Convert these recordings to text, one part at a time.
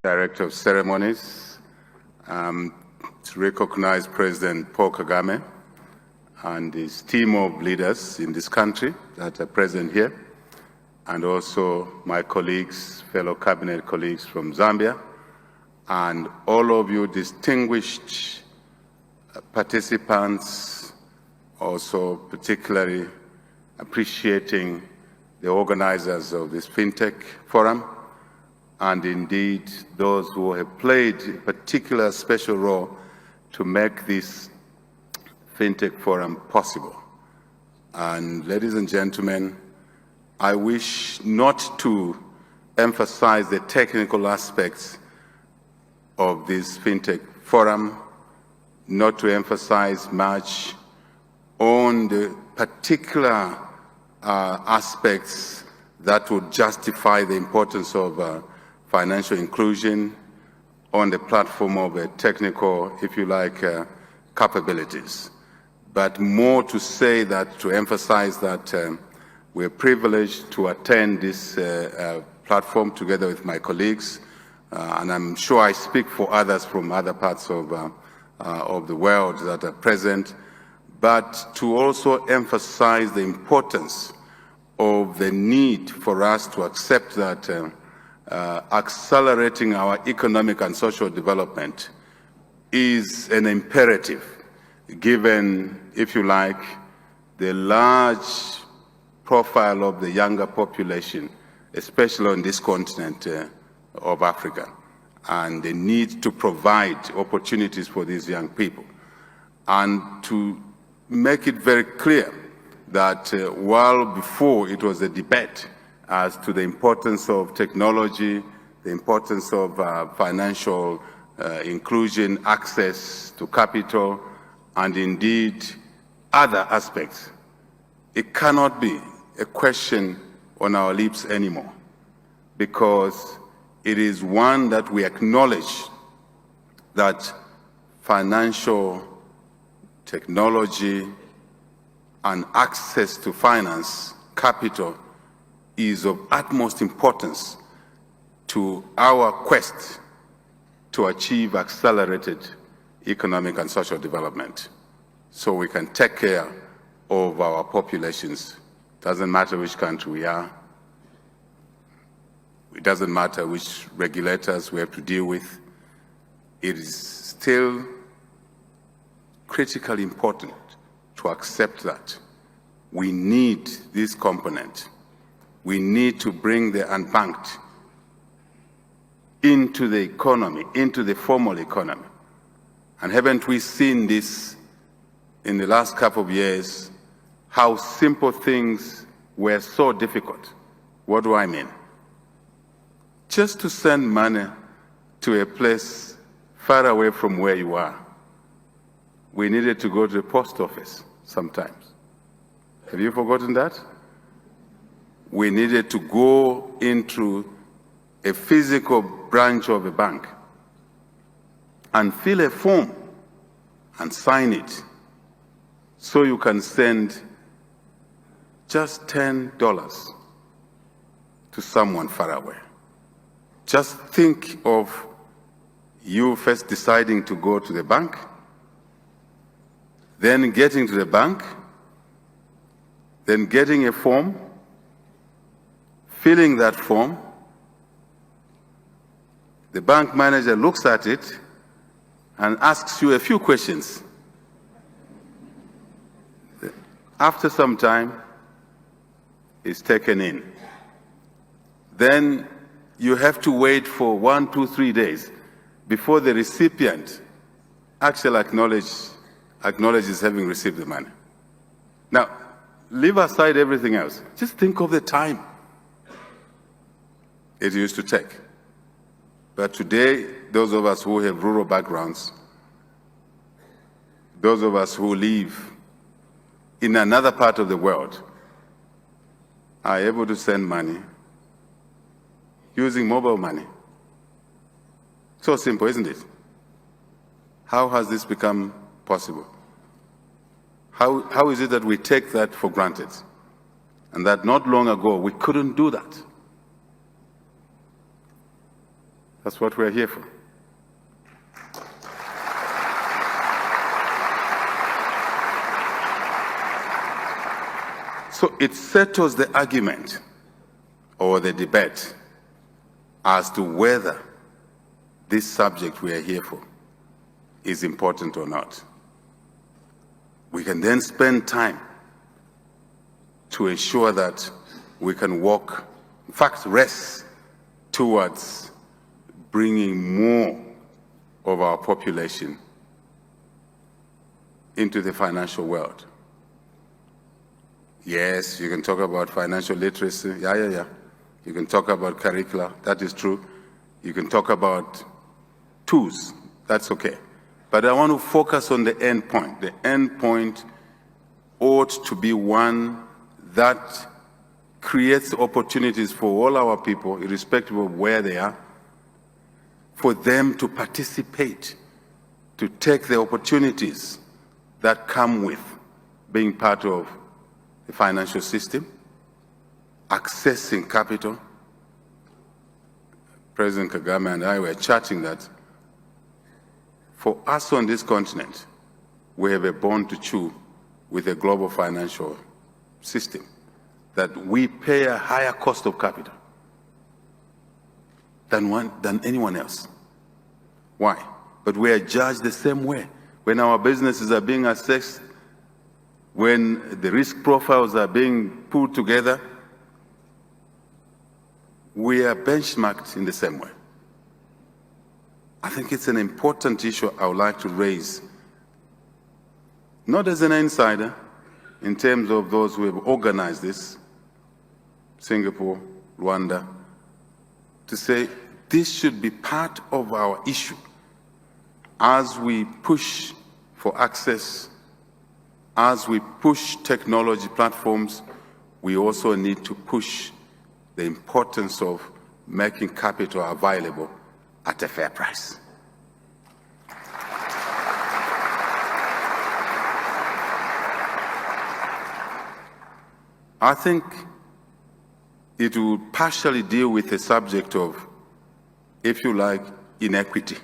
Director of Ceremonies, to recognize President Paul Kagame and his team of leaders in this country that are present here, and also my colleagues, fellow cabinet colleagues from Zambia, and all of you distinguished participants, also particularly appreciating the organizers of this FinTech Forum, and indeed those who have played a particular special role to make this FinTech Forum possible. And ladies and gentlemen, I wish not to emphasize the technical aspects of this FinTech Forum, not to emphasize much on the particular aspects that would justify the importance of financial inclusion on the platform of technical, if you like, capabilities. But more to say that, to emphasize that we're privileged to attend this platform together with my colleagues, and I'm sure I speak for others from other parts of the world that are present, but to also emphasize the importance of the need for us to accept that accelerating our economic and social development is an imperative, given, if you like, the large profile of the younger population, especially on this continent of Africa, and the need to provide opportunities for these young people. And to make it very clear that while before it was a debate as to the importance of technology, the importance of financial inclusion, access to capital, and indeed other aspects, it cannot be a question on our lips anymore, because it is one that we acknowledge that financial technology and access to finance, capital, is of utmost importance to our quest to achieve accelerated economic and social development, so we can take care of our populations. Doesn't matter which country we are. It doesn't matter which regulators we have to deal with. It is still critically important to accept that we need this component. We need to bring the unbanked into the economy, into the formal economy. And haven't we seen this in the last couple of years, how simple things were so difficult? What do I mean? Just to send money to a place far away from where you are, we needed to go to the post office sometimes. Have you forgotten that? We needed to go into a physical branch of a bank and fill a form and sign it, so you can send just $10 to someone far away. Just think of you first deciding to go to the bank, then getting to the bank, then getting a form, filling that form. The bank manager looks at it and asks you a few questions. After some time, it's taken in. Then you have to wait for 1, 2, 3 days before the recipient actually acknowledges having received the money. Now, leave aside everything else. Just think of the time it used to take. But today, those of us who have rural backgrounds, those of us who live in another part of the world, are able to send money using mobile money. So simple, isn't it? How has this become possible? How is it that we take that for granted? And that not long ago we couldn't do that? That's what we're here for. So it settles the argument or the debate as to whether this subject we are here for is important or not. We can then spend time to ensure that we can walk, in fact, race towards bringing more of our population into the financial world. Yes, you can talk about financial literacy, yeah. You can talk about curricula, that is true. You can talk about tools, that's okay. But I want to focus on the end point. The end point ought to be one that creates opportunities for all our people, irrespective of where they are, for them to participate, to take the opportunities that come with being part of the financial system, accessing capital. President Kagame and I were chatting that for us on this continent, we have a bone to chew with the global financial system, that we pay a higher cost of capital than anyone else. Why? But we are judged the same way. When our businesses are being assessed, when the risk profiles are being put together, we are benchmarked in the same way. I think it's an important issue I would like to raise, not as an insider, in terms of those who have organized this, Singapore, Rwanda, to say this should be part of our issue as we push for access, as we push technology platforms. We also need to push the importance of making capital available at a fair price. I think it will partially deal with the subject of, if you like, inequity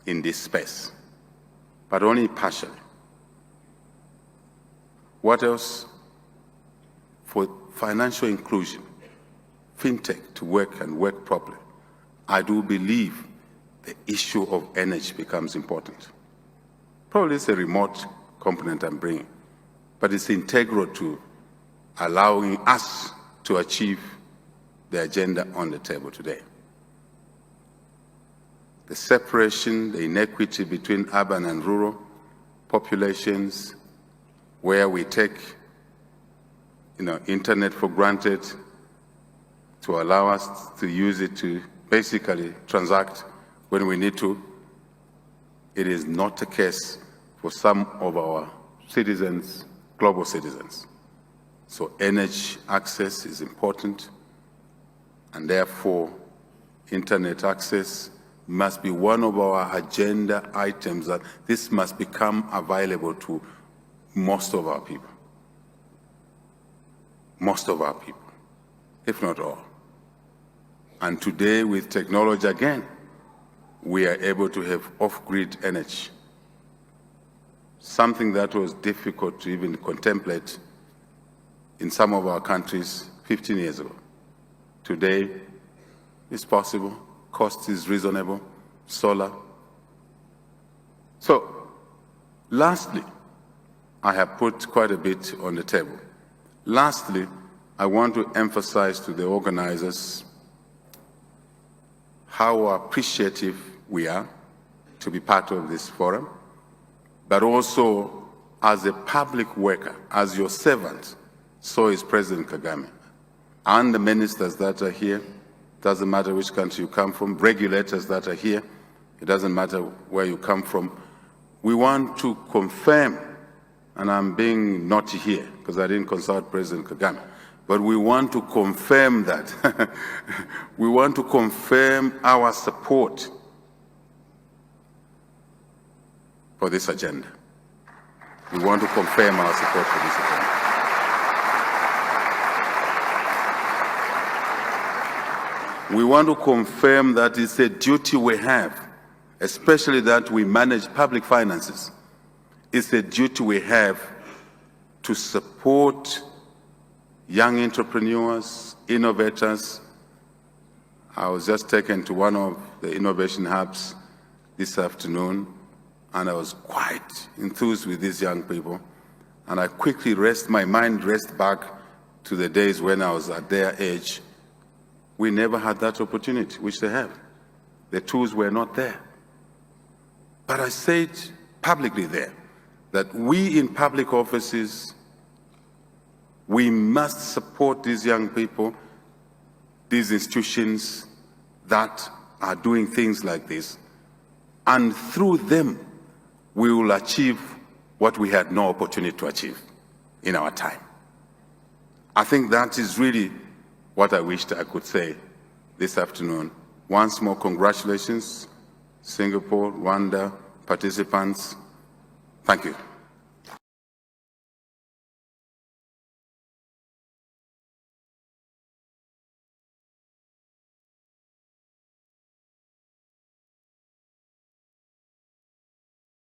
in this space, but only partially. What else? For financial inclusion, fintech to work and work properly, I do believe the issue of energy becomes important. Probably it's a remote component I'm bringing, but it's integral to allowing us to achieve the agenda on the table today. The separation, the inequity between urban and rural populations, where we take internet for granted to allow us to use it to basically transact when we need to. It is not the case for some of our citizens, global citizens. So energy access is important, and therefore internet access must be one of our agenda items, that this must become available to most of our people. Most of our people, if not all. And today, with technology again, we are able to have off-grid energy, something that was difficult to even contemplate in some of our countries 15 years ago. Today, it's possible, cost is reasonable, solar. So, lastly, I have put quite a bit on the table. Lastly, I want to emphasize to the organizers how appreciative we are to be part of this forum, but also as a public worker, as your servant, so is President Kagame, and the ministers that are here. Doesn't matter which country you come from, regulators that are here, it doesn't matter where you come from. We want to confirm, and I'm being naughty here because I didn't consult President Kagame, but we want to confirm that. We want to confirm our support for this agenda. We want to confirm our support for this agenda. We want to confirm that it's a duty we have, especially that we manage public finances. It's a duty we have to support young entrepreneurs, innovators. I was just taken to one of the innovation hubs this afternoon, and I was quite enthused with these young people. And I quickly my mind raced back to the days when I was at their age. We never had that opportunity, which they have. The tools were not there. But I said publicly there that we in public offices, we must support these young people, these institutions that are doing things like this. And through them, we will achieve what we had no opportunity to achieve in our time. I think that is really what I wished I could say this afternoon. Once more, congratulations, Singapore, Rwanda, participants. Thank you.